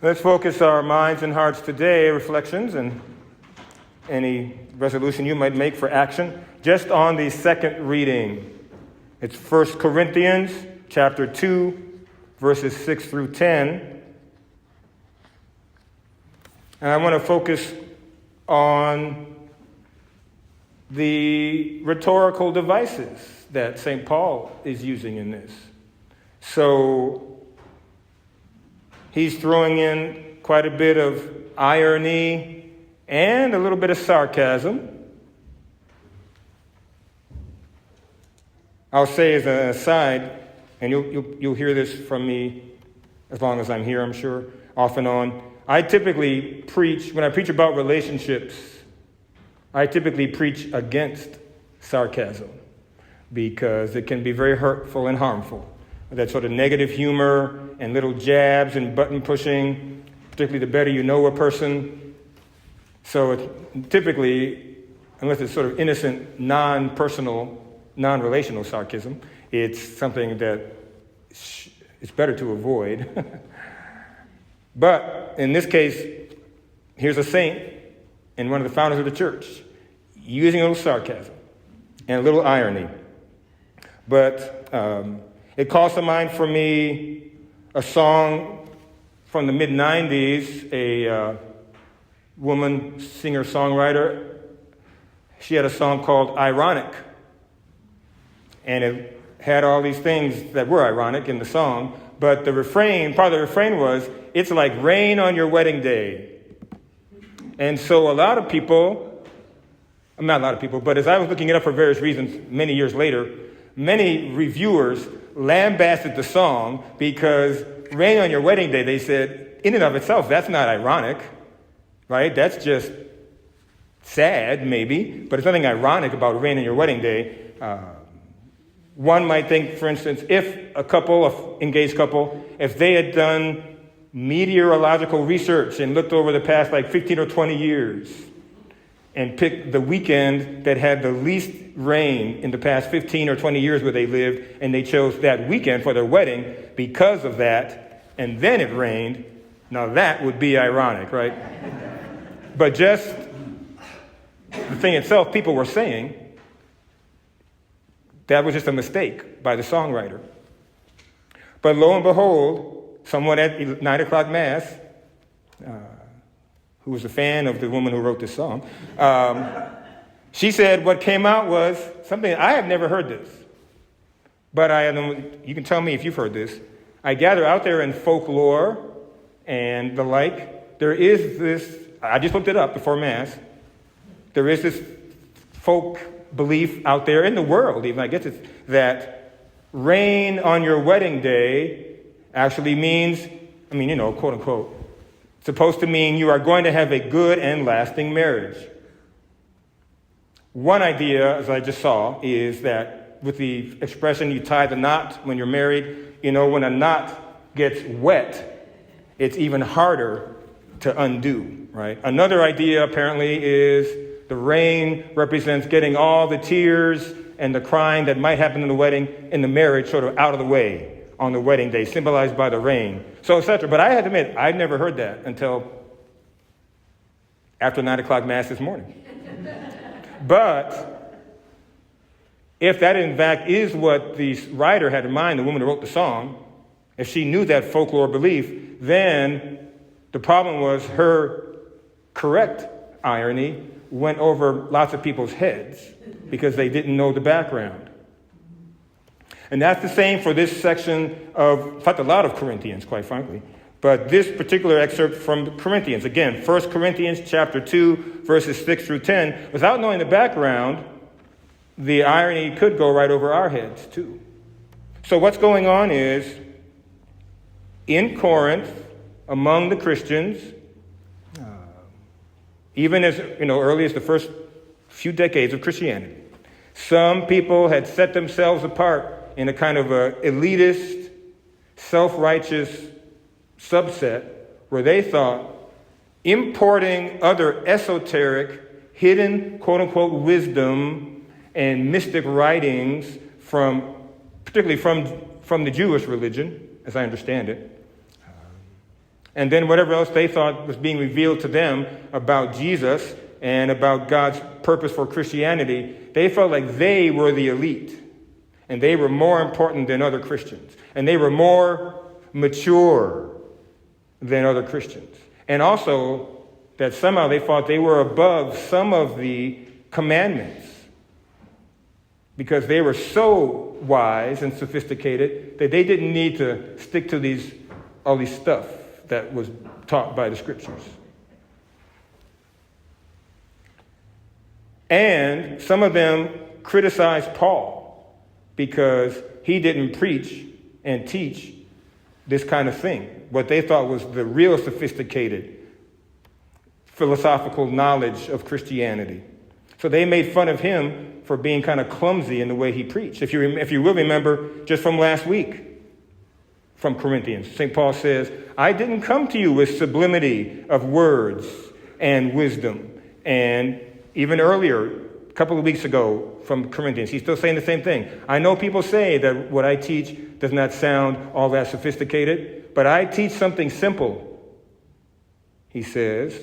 Let's focus our minds and hearts today, reflections and any resolution you might make for action, just on the second reading. It's 1 Corinthians chapter 2, verses 6 through 10. And I want to focus on the rhetorical devices that St. Paul is using in this. So he's throwing in quite a bit of irony and a little bit of sarcasm. I'll say as an aside, and you'll hear this from me as long as I'm here, I'm sure, off and on. I typically preach, when I preach about relationships, I typically preach against sarcasm because it can be very hurtful and harmful. That sort of negative humor and little jabs and button pushing, particularly the better you know a person. So it, typically, unless it's sort of innocent, non-personal, non-relational sarcasm, it's something that it's better to avoid. But in this case, here's a saint and one of the founders of the church using a little sarcasm and a little irony. But it calls to mind for me a song from the mid-90s, a woman, singer-songwriter. She had a song called Ironic. And it had all these things that were ironic in the song. But the refrain, part of the refrain was, it's like rain on your wedding day. And so not a lot of people, but as I was looking it up for various reasons many years later, many reviewers lambasted the song because rain on your wedding day, they said, in and of itself, that's not ironic, right? That's just sad, maybe, but there's nothing ironic about rain on your wedding day. One might think, for instance, if a engaged couple, if they had done meteorological research and looked over the past 15 or 20 years and picked the weekend that had the least rain in the past 15 or 20 years where they lived, and they chose that weekend for their wedding because of that, and then it rained, now that would be ironic, right? But just the thing itself, people were saying, that was just a mistake by the songwriter. But lo and behold, someone at 9 o'clock Mass, who was a fan of the woman who wrote this song, she said what came out was something, I have never heard this. But you can tell me if you've heard this. I gather out there in folklore and the like, there is this, I just looked it up before Mass, there is this folk belief out there in the world, even I guess it's that rain on your wedding day actually means, quote unquote, supposed to mean you are going to have a good and lasting marriage. One idea, as I just saw, is that with the expression you tie the knot when you're married, when a knot gets wet, it's even harder to undo, right? Another idea apparently is the rain represents getting all the tears and the crying that might happen in the wedding, in the marriage, sort of out of the way on the wedding day, symbolized by the rain, so etc. But I had to admit, I'd never heard that until after 9 o'clock Mass this morning. But if that in fact is what the writer had in mind, the woman who wrote the song, if she knew that folklore belief, then the problem was her correct irony went over lots of people's heads because they didn't know the background. And that's the same for this section of, in fact, a lot of Corinthians, quite frankly. But this particular excerpt from Corinthians, again, 1 Corinthians chapter 2, verses 6 through 10, without knowing the background, the irony could go right over our heads, too. So what's going on is, in Corinth, among the Christians, even as early as the first few decades of Christianity, some people had set themselves apart in a kind of a elitist, self-righteous subset where they thought importing other esoteric, hidden, quote-unquote, wisdom and mystic writings particularly from the Jewish religion, as I understand it, And then whatever else they thought was being revealed to them about Jesus and about God's purpose for Christianity, they felt like they were the elite. And they were more important than other Christians. And they were more mature than other Christians. And also that somehow they thought they were above some of the commandments because they were so wise and sophisticated that they didn't need to stick to all these stuff that was taught by the scriptures. And some of them criticized Paul because he didn't preach and teach this kind of thing, what they thought was the real sophisticated philosophical knowledge of Christianity. So they made fun of him for being kind of clumsy in the way he preached. If you will remember, just from last week, from Corinthians, St. Paul says, I didn't come to you with sublimity of words and wisdom. And even earlier, a couple of weeks ago from Corinthians, he's still saying the same thing. I know people say that what I teach does not sound all that sophisticated, but I teach something simple. He says,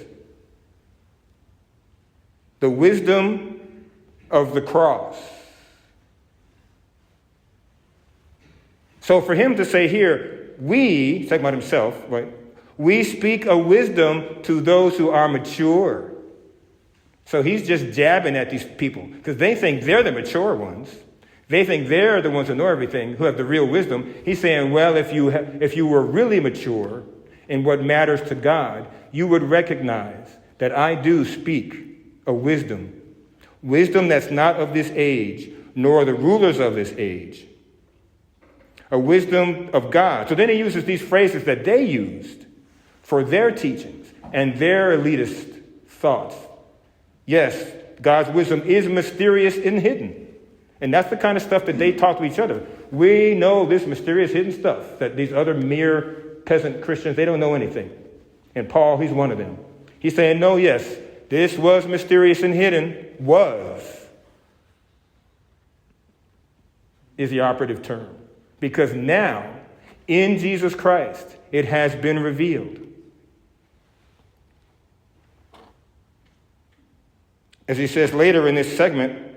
the wisdom of the cross. So for him to say here, he's talking about himself, right? We speak a wisdom to those who are mature. So he's just jabbing at these people because they think they're the mature ones. They think they're the ones who know everything, who have the real wisdom. He's saying, well, if you were really mature in what matters to God, you would recognize that I do speak a wisdom that's not of this age, nor the rulers of this age. A wisdom of God. So then he uses these phrases that they used for their teachings and their elitist thoughts. Yes, God's wisdom is mysterious and hidden. And that's the kind of stuff that they talk to each other. We know this mysterious hidden stuff that these other mere peasant Christians, they don't know anything. And Paul, he's one of them. He's saying, no, yes, this was mysterious and hidden. Is the operative term. Because now, in Jesus Christ, it has been revealed. As he says later in this segment,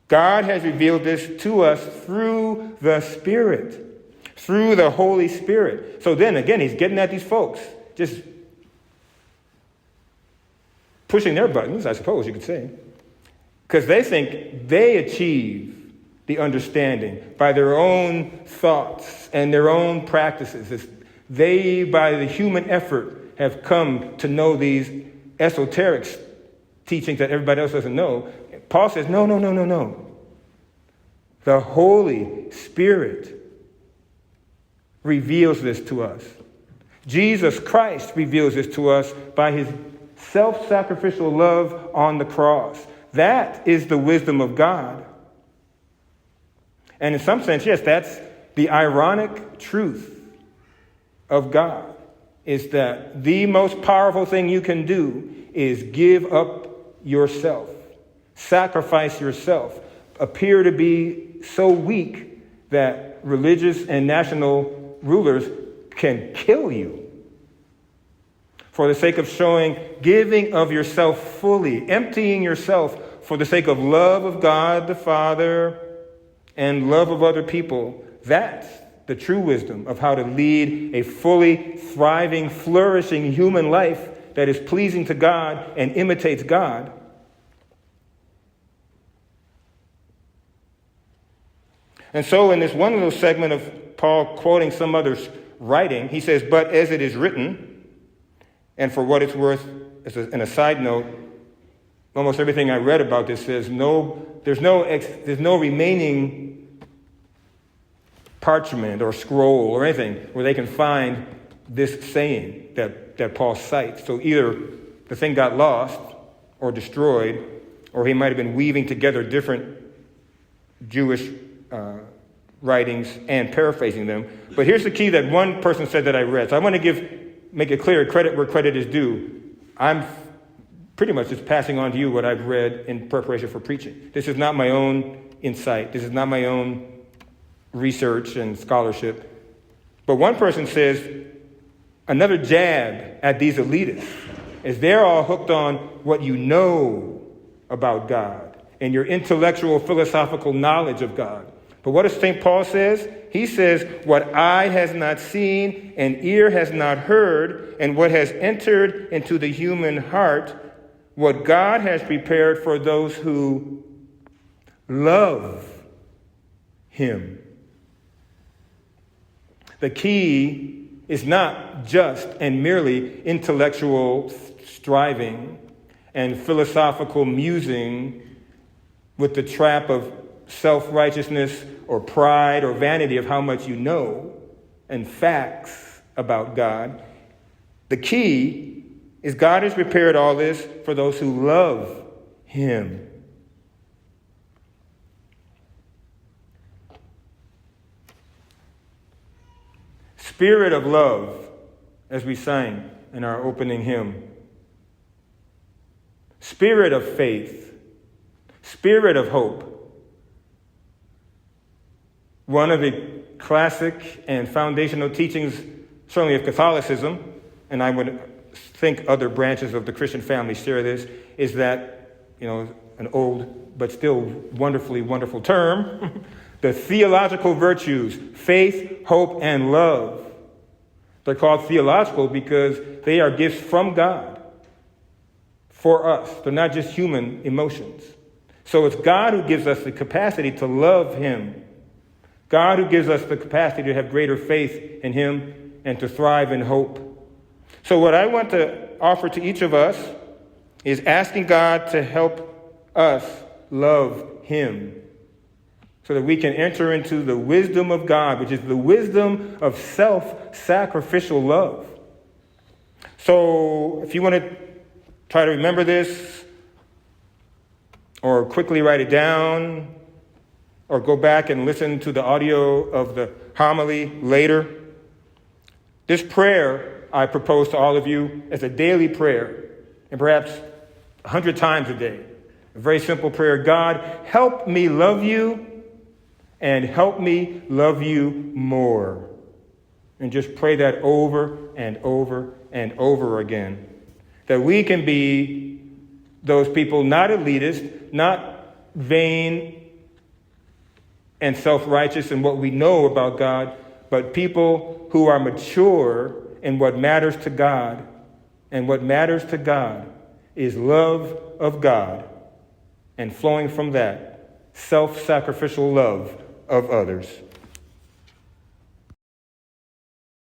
God has revealed this to us through the Spirit, through the Holy Spirit. So then, again, he's getting at these folks, just pushing their buttons, I suppose you could say, because they think they achieve the understanding by their own thoughts and their own practices. They, by the human effort, have come to know these esoteric teachings that everybody else doesn't know. Paul says, no. The Holy Spirit reveals this to us. Jesus Christ reveals this to us by his self-sacrificial love on the cross. That is the wisdom of God. And in some sense, yes, that's the ironic truth of God, is that the most powerful thing you can do is give up yourself, sacrifice yourself, appear to be so weak that religious and national rulers can kill you for the sake of showing giving of yourself fully, emptying yourself for the sake of love of God the Father and love of other people. That's the true wisdom of how to lead a fully thriving, flourishing human life that is pleasing to God and imitates God. And so in this one little segment of Paul quoting some other's writing, he says, but as it is written, and for what it's worth, in a side note, almost everything I read about this says there's no remaining parchment or scroll or anything where they can find this saying that Paul cites. So either the thing got lost or destroyed, or he might have been weaving together different Jewish writings and paraphrasing them. But here's the key that one person said that I read. So I want to make it clear, credit where credit is due. I'm pretty much just passing on to you what I've read in preparation for preaching. This is not my own insight. This is not my own research and scholarship. But one person says, another jab at these elitists is they're all hooked on what you know about God and your intellectual, philosophical knowledge of God. But what does St. Paul says? He says, what eye has not seen and ear has not heard, and what has entered into the human heart, what God has prepared for those who love him. The key is not just and merely intellectual striving and philosophical musing with the trap of self-righteousness or pride or vanity of how much you know and facts about God. The key is God has prepared all this for those who love him. Spirit of love, as we sang in our opening hymn. Spirit of faith. Spirit of hope. One of the classic and foundational teachings, certainly of Catholicism, and I would think other branches of the Christian family share this, is that, an old but still wonderfully wonderful term, the theological virtues, faith, hope, and love. They're called theological because they are gifts from God for us. They're not just human emotions. So it's God who gives us the capacity to love him. God who gives us the capacity to have greater faith in him and to thrive in hope. So what I want to offer to each of us is asking God to help us love him so that we can enter into the wisdom of God, which is the wisdom of self-sacrificial love. So if you want to try to remember this or quickly write it down, or go back and listen to the audio of the homily later. This prayer I propose to all of you as a daily prayer, and perhaps 100 times a day. A very simple prayer. God, help me love you and help me love you more. And just pray that over and over and over again. That we can be those people, not elitist, not vain and self-righteous in what we know about God, but people who are mature in what matters to God. And what matters to God is love of God, and flowing from that, self-sacrificial love of others.